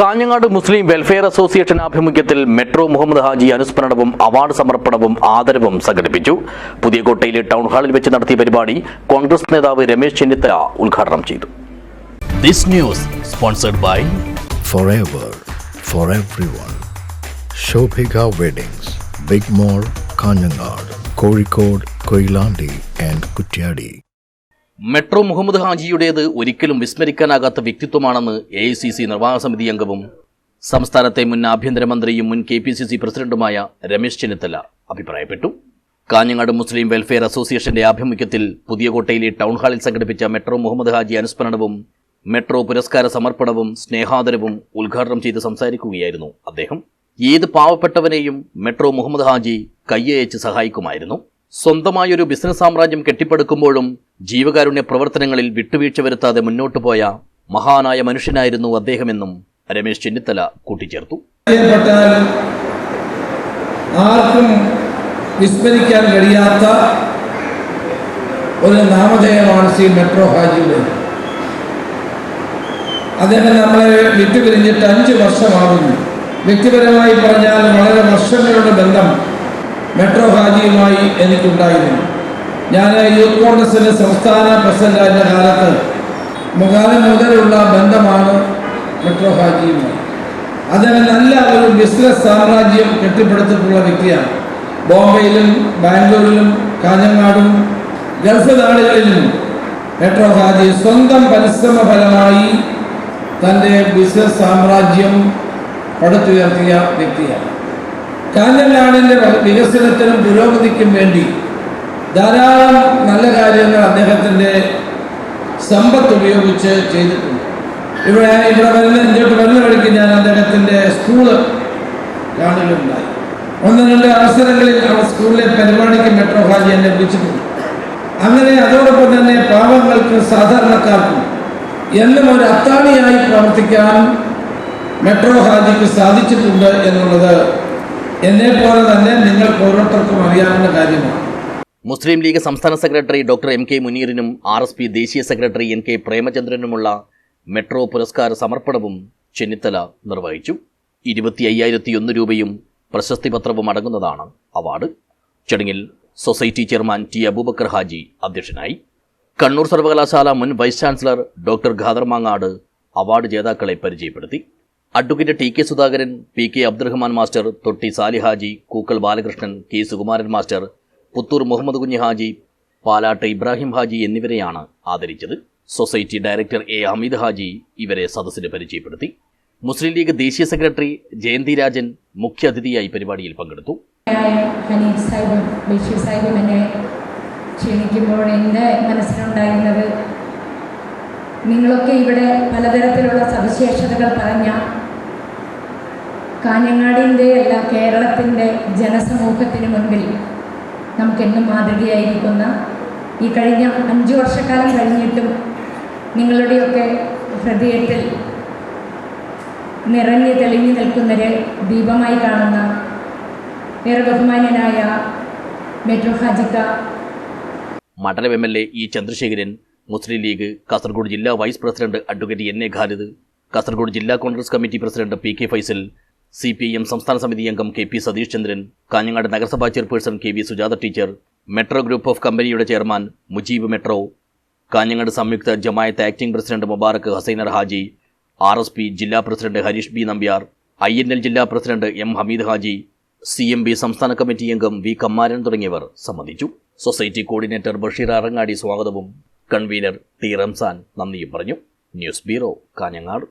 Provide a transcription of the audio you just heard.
കാഞ്ഞങ്ങാട് മുസ്ലിം welfare association ആഭിമുഖ്യത്തിൽ metro Muhammad Haji അനുസ്മരണവും award സമർപ്പണവും ആദരവും സംഘടിപ്പിച്ചു. പുതിയകോട്ടയിലെ ടൗൺ ഹാളിൽ വെച്ച് നടത്തിയ പരിപാടി കോൺഗ്രസ് നേതാവ് രമേശ് ചെന്നിത്തല ഉദ്ഘാടനം ചെയ്തു. This news sponsored by Forever for everyone. Shobhika Weddings, Big Mall, Kanjangad, Kozhikode, Koilandi and Kutyadi. Metro Muhammad ഹാജിയുടേത് ഒരിക്കലും വിസ്മരിക്കാനാകാത്ത വ്യക്തിത്വമാണെന്ന് AICC നിർവാഹക സമിതി അംഗവും സംസ്ഥാനത്തെ മുൻ ആഭ്യന്തരമന്ത്രിയും മുൻ KPCC പ്രസിഡന്റുമായ രമേശ് ചെന്നിത്തല അഭിപ്രായപ്പെട്ടു. കാഞ്ഞങ്ങാട് മുസ്ലിം വെൽഫെയർ അസോസിയേഷന്റെ ആഭിമുഖ്യത്തിൽ പുതിയകോട്ടയിലെ ടൗൺ ഹാളിൽ സംഘടിപ്പിച്ച മെട്രോ മുഹമ്മദ് ഹാജി അനുസ്മരണവും മെട്രോ പുരസ്കാര സമർപ്പണവും സ്നേഹാദരവും ഉദ്ഘാടനം ചെയ്ത് സംസാരിക്കുകയായിരുന്നു അദ്ദേഹം. ഏത് പാവപ്പെട്ടവനെയും മെട്രോ മുഹമ്മദ് ഹാജി കയ്യയച്ച് സഹായിക്കുമായിരുന്നു. സ്വന്തമായൊരു ബിസിനസ് സാമ്രാജ്യം കെട്ടിപ്പടുക്കുമ്പോഴും ജീവകാരുണ്യ പ്രവർത്തനങ്ങളിൽ വിട്ടുവീഴ്ച വരുത്താതെ മുന്നോട്ടു പോയ മഹാനായ മനുഷ്യനായിരുന്നു അദ്ദേഹമെന്നും രമേശ് ചെന്നിത്തല കൂട്ടിച്ചേർത്തു. ആർക്കും വിസ്മരിക്കാൻ കഴിയാത്ത ഒരു നാമധേയമാണ് ശ്രീ മെട്രോ ഹാജിയുടെ. അദ്ദേഹം നമ്മളെ വിട്ടുപിരിഞ്ഞിട്ട് 5 വർഷമാകുന്നു. വ്യക്തിപരമായി പറഞ്ഞാൽ വളരെ വർഷങ്ങളുടെ ബന്ധം മെട്രോ ഹാജിയുമായി എനിക്കുണ്ടായിരുന്നു. ഞാൻ യൂത്ത് കോൺഗ്രസിൻ്റെ സംസ്ഥാന പ്രസിഡന്റായിരുന്ന കാലത്ത് മുഖാലം മുതലുള്ള ബന്ധമാണ് മെട്രോ ഹാജിയുമായി. അദ്ദേഹം നല്ല ഒരു ബിസിനസ് സാമ്രാജ്യം കെട്ടിപ്പടുത്തിട്ടുള്ള വ്യക്തിയാണ്. ബോംബെയിലും ബാംഗ്ലൂരിലും കാഞ്ഞങ്ങാടും ഗൾഫ് നാടുകളിലും മെട്രോ ഹാജി സ്വന്തം പരിശ്രമ ഫലമായി തൻ്റെ ബിസിനസ് സാമ്രാജ്യം പടുത്തുയർത്തിയ വ്യക്തിയാണ്. കാഞ്ഞങ്ങാടിൻ്റെ വികസനത്തിനും പുരോഗതിക്കും വേണ്ടി ധാരാളം നല്ല കാര്യങ്ങൾ അദ്ദേഹത്തിൻ്റെ സമ്പത്ത് ഉപയോഗിച്ച് ചെയ്തിട്ടുണ്ട്. ഇങ്ങോട്ട് വരുന്ന വഴിക്ക് ഞാൻ അദ്ദേഹത്തിൻ്റെ സ്കൂള് കാണുകയുണ്ടായി. 1-2 അവസരങ്ങളിൽ ആ സ്കൂളിലെ പരിപാടിക്ക് മെട്രോ ഹാജി എന്നെ വിളിച്ചിട്ടുണ്ട്. അങ്ങനെ അതോടൊപ്പം തന്നെ പാവങ്ങൾക്കും സാധാരണക്കാർക്കും എന്നും ഒരു അത്താണിയായി പ്രവർത്തിക്കാൻ മെട്രോ ഹാജിക്ക് സാധിച്ചിട്ടുണ്ട് എന്നുള്ളത് എന്നെപ്പോലെ തന്നെ നിങ്ങൾക്ക് ഓരോരുത്തർക്കും അറിയാവുന്ന കാര്യമാണ്. മുസ്ലിം ലീഗ് സംസ്ഥാന സെക്രട്ടറി ഡോക്ടർ MK മുനീറിനും RSP ദേശീയ സെക്രട്ടറി NK പ്രേമചന്ദ്രനുമുള്ള മെട്രോ പുരസ്കാര സമർപ്പണവും ചെന്നിത്തല നിർവഹിച്ചു. 25,001 രൂപയും പ്രശസ്തി പത്രവും അടങ്ങുന്നതാണ് അവാർഡ്. ചടങ്ങിൽ society chairman T Abubakar Haji അധ്യക്ഷനായി. കണ്ണൂർ സർവകലാശാല മുൻ vice chancellor doctor Khader Mangad award ജേതാക്കളെ പരിചയപ്പെടുത്തി. Advocate TK Sudhakaran, PK Abdurahman master, Thotti Salih Haji, Kookkal Balakrishnan, K Sukumaran master, Puthur Muhammad Kunhi Haji, Palatt Ibrahim Haji എന്നിവരെയാണ് ആദരിച്ചത്. Society director A Hameed Haji ഇവരെ സദസ്സിന് പരിചയപ്പെടുത്തി. മുസ്ലിം ലീഗ് ദേശീയ സെക്രട്ടറി ജയന്തി രാജൻ മുഖ്യാതിഥിയായി പരിപാടിയിൽ പങ്കെടുത്തു. ക്ഷണിക്കുമ്പോൾ എൻ്റെ മനസ്സിലുണ്ടായിരുന്നത്, നിങ്ങളൊക്കെ ഇവിടെ പലതരത്തിലുള്ള സവിശേഷതകൾ പറഞ്ഞ കാഞ്ഞങ്ങാടിൻ്റെ അല്ല കേരളത്തിൻ്റെ ജനസമൂഹത്തിന് മുൻപിൽ നമുക്കെന്നും മാതൃകയായിരിക്കുന്ന ഈ കഴിഞ്ഞ 5 വർഷക്കാലം കഴിഞ്ഞിട്ടും നിങ്ങളുടെയൊക്കെ ഹൃദയത്തിൽ നിറഞ്ഞു തെളിഞ്ഞു നിൽക്കുന്നൊരു ദീപമായി കാണുന്ന ഏറെ ബഹുമാന്യനായ മെട്രോ ഹാജിക്ക. മണ്ഡലം MLA E ചന്ദ്രശേഖരൻ, മുസ്ലിം ലീഗ് കാസർഗോഡ് ജില്ലാ vice president advocate NA Khalid, Kasaragod ജില്ലാ Congress committee president PK Faisal, CPIM സംസ്ഥാന സമിതി അംഗം KP സതീഷ് ചന്ദ്രൻ, കാഞ്ഞങ്ങാട് നഗരസഭാ chairperson KV Sujatha teacher, metro group of കമ്പനിയുടെ ചെയർമാൻ മുജീബ് മെട്രോ, കാഞ്ഞങ്ങാട് സംയുക്ത ജമായത്ത് acting president Mubarak Hasainar Haji, RSP ജില്ലാ president Harish B Nambiar, INL ജില്ലാ president M Hameed Haji, CMB സംസ്ഥാന കമ്മിറ്റി അംഗം V കമ്മാരൻ തുടങ്ങിയവർ സംബന്ധിച്ചു. സൊസൈറ്റി കോർഡിനേറ്റർ ബഷീർ അറങ്ങാടി സ്വാഗതവും കൺവീനർ T റംസാൻ നന്ദിയും പറഞ്ഞു. News bureau, Kanhangad.